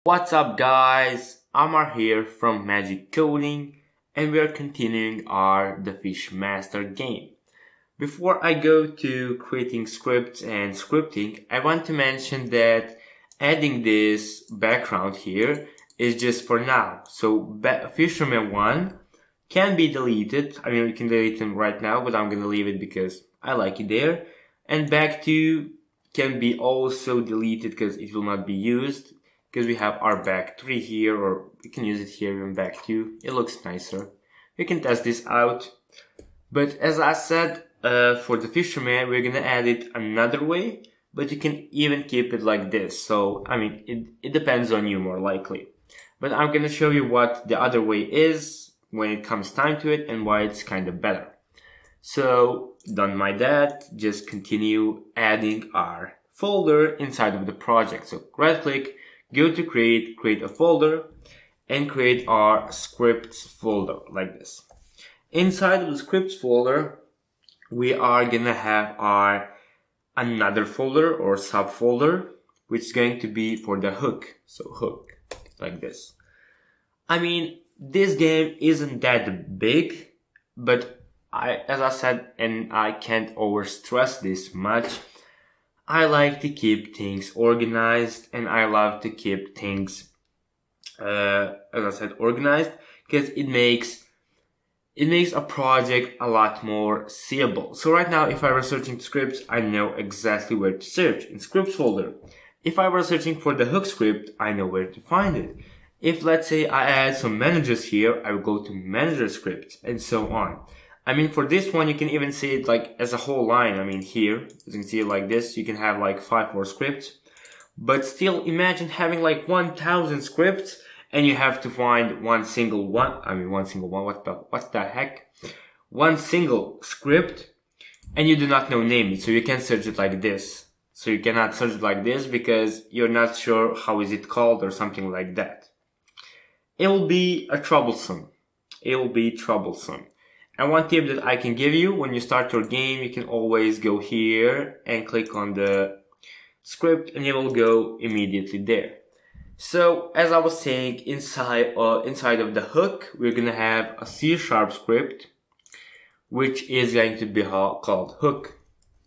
What's up guys, Amar here from Magic Coding and we are continuing our The Fish Master game. Before I go to creating scripts and scripting, I want to mention that adding this background here is just for now. So Fisherman 1 can be deleted. I mean, we can delete them right now, but I'm gonna leave it because I like it there. And back 2 can be also deleted because it will not be used. Because we have our back 3 here, or we can use it here in back 2. It looks nicer. You can test this out. But as I said, for the fisherman, we're gonna add it another way. But you can even keep it like this. So, I mean, it depends on you more likely. But I'm gonna show you what the other way is when it comes time to it and why it's kind of better. So, done my that, just continue adding our folder inside of the project. So, right click, go to create a folder, and create our scripts folder like this. Inside of the scripts folder, we are gonna have our another folder or subfolder, which is going to be for the hook. So hook, like this. I mean, this game isn't that big, but as I said, and I can't overstress this much, I like to keep things organized and I love to keep things, as I said, organized because it makes a project a lot more seeable. So right now, if I were searching scripts, I know exactly where to search in scripts folder. If I were searching for the hook script, I know where to find it. If let's say I add some managers here, I will go to manager scripts and so on. I mean, for this one, you can even see it like as a whole line. I mean, here, as you can see it like this, you can have like 5 more scripts. But still, imagine having like 1,000 scripts and you have to find one single one, what the heck? One single script and you do not know name it. So you can search it like this. So you cannot search it like this because you're not sure how is it called or something like that. It will be troublesome. It will be troublesome. And one tip that I can give you, when you start your game, you can always go here and click on the script and it will go immediately there. So, as I was saying, inside of the hook, we're gonna have a C# script, which is going to be called hook.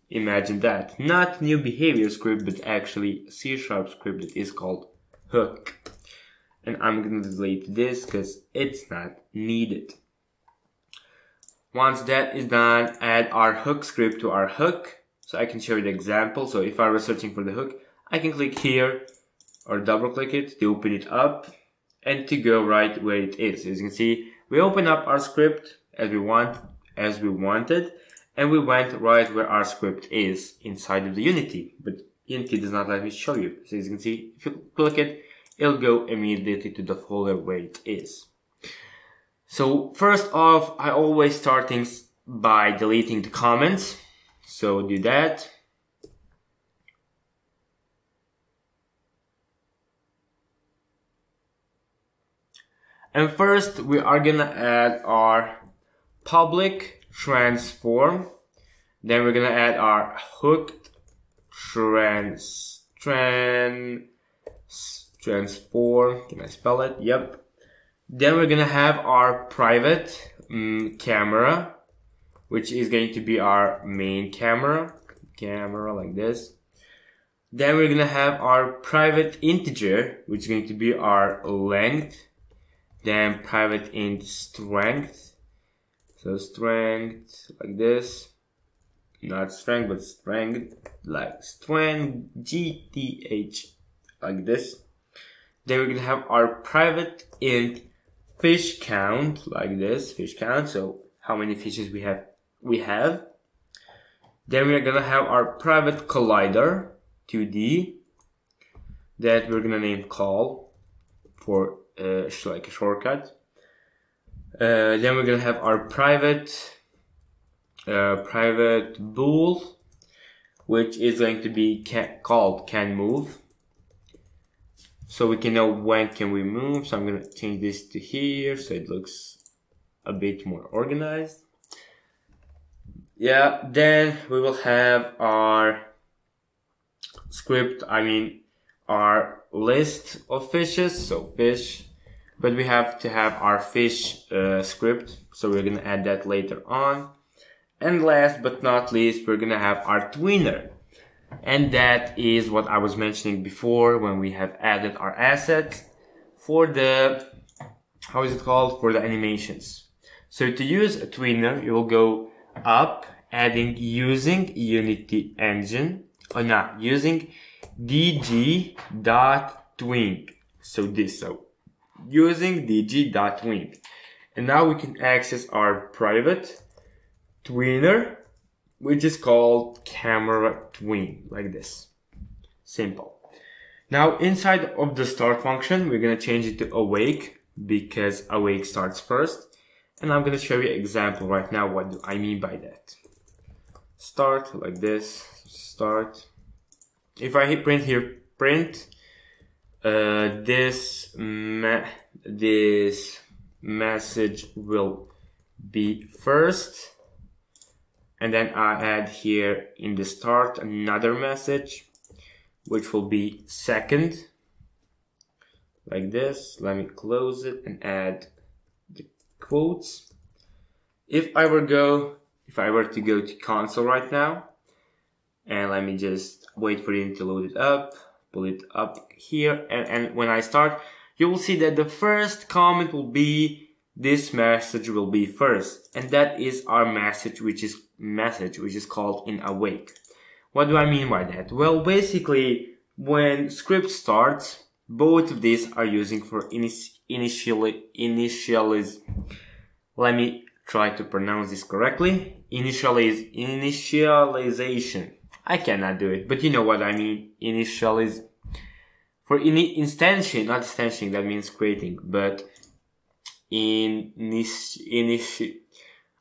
Imagine that. Not new behavior script, but actually a C# script that is called hook. And I'm gonna delete this because it's not needed. Once that is done, add our hook script to our hook. So I can show you the example. So if I was searching for the hook, I can click here or double click it to open it up and to go right where it is. As you can see, we open up our script as we wanted, and we went right where our script is inside of the Unity. But Unity does not let me show you. So as you can see, if you click it, it'll go immediately to the folder where it is. So first off, I always start things by deleting the comments. So do that. And first we are gonna add our public transform. Then we're gonna add our hooked transform. Can I spell it? Yep. Then we're gonna have our private camera, which is going to be our main camera like this. Then we're gonna have our private integer, which is going to be our length. Then private int strength. So strength like this. Not strength, but strength, like strength, GTH, like this. Then we're gonna have our private int fish count, like this, fish count, so how many fishes we have. Then we're gonna have our private collider, 2D, that we're gonna name call for like a shortcut. Then we're gonna have our private bool, which is going to be called can move. So we can know when can we move. So I'm going to change this to here so it looks a bit more organized. Yeah, then we will have our script, our list of fishes, so fish, but we have to have our fish script, so we're gonna add that later on. And last but not least, we're gonna have our tweener, and that is what I was mentioning before when we have added our assets for the, how is it called, for the animations. So to use a tweener, you will go up, adding using Unity engine, or not, using dg.tween. So this, so using dg.tween. And now we can access our private tweener, which is called camera tween, like this. Simple. Now inside of the start function, we're gonna change it to awake, because awake starts first. And I'm gonna show you an example right now. What do I mean by that? Start like this, start. If I hit print here, print, this message will be first. And then I add here in the start another message, which will be second, like this. Let me close it and add the quotes. If I were to go to console right now, and let me just wait for it to load it up, pull it up here, and when I start, you will see that the first comment will be, this message will be first, and that is our message, which is called in awake. What do I mean by that? Well, basically, when script starts, both of these are using for initialize. Let me try to pronounce this correctly. Initialization. I cannot do it, but you know what I mean. Initialize. For instantiation, not instantiating, that means creating, but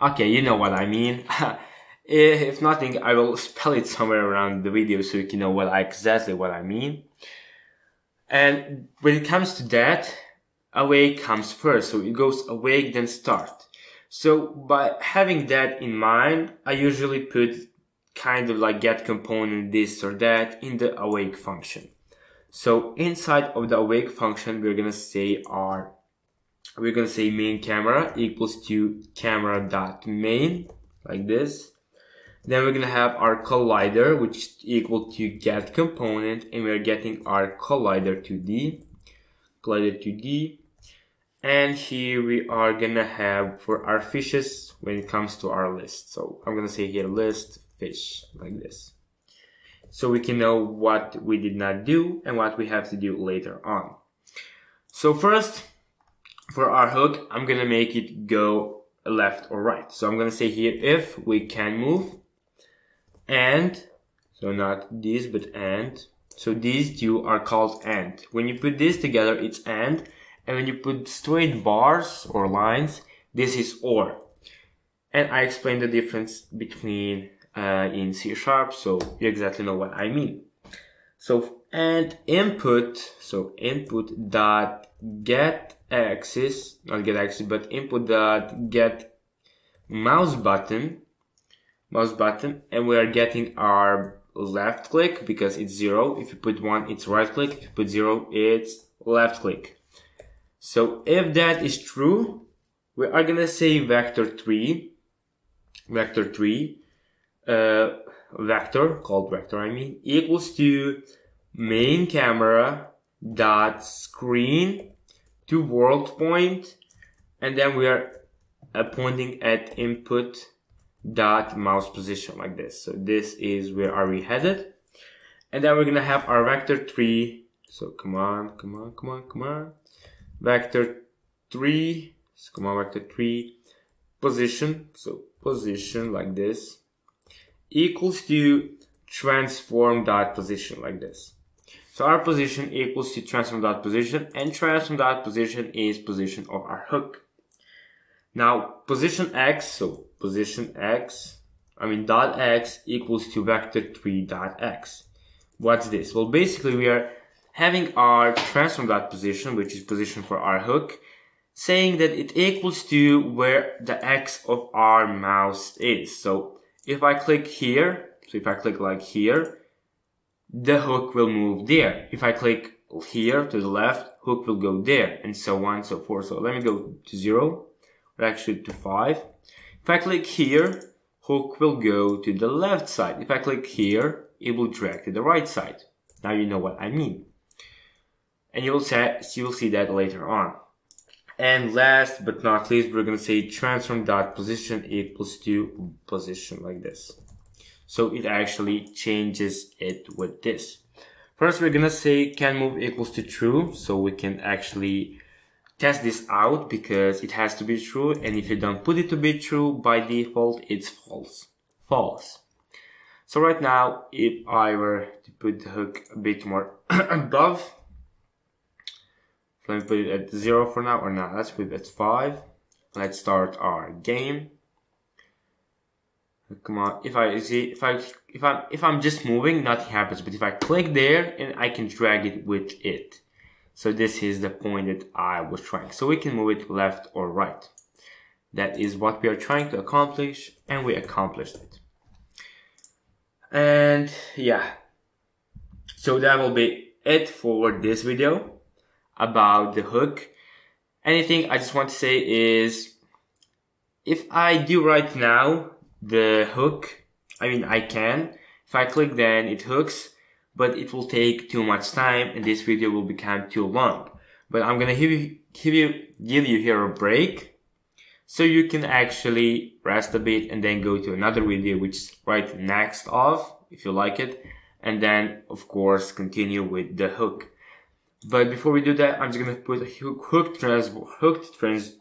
okay, you know what I mean. If nothing, I will spell it somewhere around the video so you can know exactly what I mean. And when it comes to that, awake comes first, so it goes awake then start. So by having that in mind, I usually put kind of like get component this or that in the awake function. So inside of the awake function, we're gonna say main camera equals to camera.main, like this. Then we're gonna have our collider, which is equal to get component, and we're getting our collider 2D. And here we are gonna have for our fishes when it comes to our list. So I'm gonna say here list fish, like this. So we can know what we did not do and what we have to do later on. So first, for our hook, I'm gonna make it go left or right. So I'm gonna say here if we can move, and, so not this but and. So these two are called and. When you put this together, it's and when you put straight bars or lines, this is or. And I explained the difference between in C#, so you exactly know what I mean. So and input, so input dot get axis, not get axis, but input dot get mouse button, and we are getting our left click because it's 0. If you put 1, it's right click. If you put 0, it's left click. So if that is true, we are gonna say vector 3, equals to main camera dot screen to world point, and then we are pointing at input dot mouse position, like this. So this is where are we headed, and then we're gonna have our vector 3. So come on, vector 3, so come on, vector 3 position, so position like this, equals to transform dot position, like this. So our position equals to transform dot position, and transform dot position is position of our hook. Now position x, so position x, dot x equals to vector 3 dot x. What's this? Well, basically we are having our transform dot position, which is position for our hook, saying that it equals to where the x of our mouse is. So if I click here, so if I click like here, the hook will move there. If I click here to the left, hook will go there, and so on and so forth. So let me go to 0, or actually to 5. If I click here, hook will go to the left side. If I click here, it will drag to the right side. Now you know what I mean. And you'll see that later on. And last but not least, we're going to say transform.position equals to position like this. So it actually changes it with this. First, we're going to say can move equals to true. So we can actually test this out because it has to be true. And if you don't put it to be true, by default, it's false. False. So right now, if I were to put the hook a bit more above, let me put it at 0 for now, or now let's put it at 5. Let's start our game. Come on, if I'm just moving, nothing happens. But if I click there, and I can drag it with it. So this is the point that I was trying. So we can move it left or right. That is what we are trying to accomplish, and we accomplished it. And yeah, so that will be it for this video about the hook. Anything I just want to say is, if I do right now the hook, I can. If I click, then it hooks, but it will take too much time and this video will become too long. But I'm gonna give you here a break, so you can actually rest a bit and then go to another video which is right next off, if you like it, and then of course continue with the hook. But before we do that, I'm just gonna put a hooked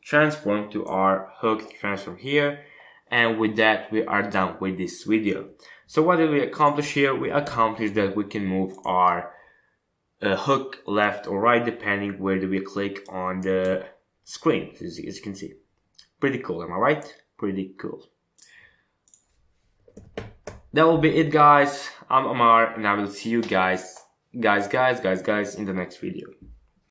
transform to our hooked transform here, and with that we are done with this video. So what did we accomplish here? We accomplished that we can move our hook left or right depending where do we click on the screen, as you can see. Pretty cool, am I right? Pretty cool. That will be it, guys. I'm Amar, and I will see you guys in the next video.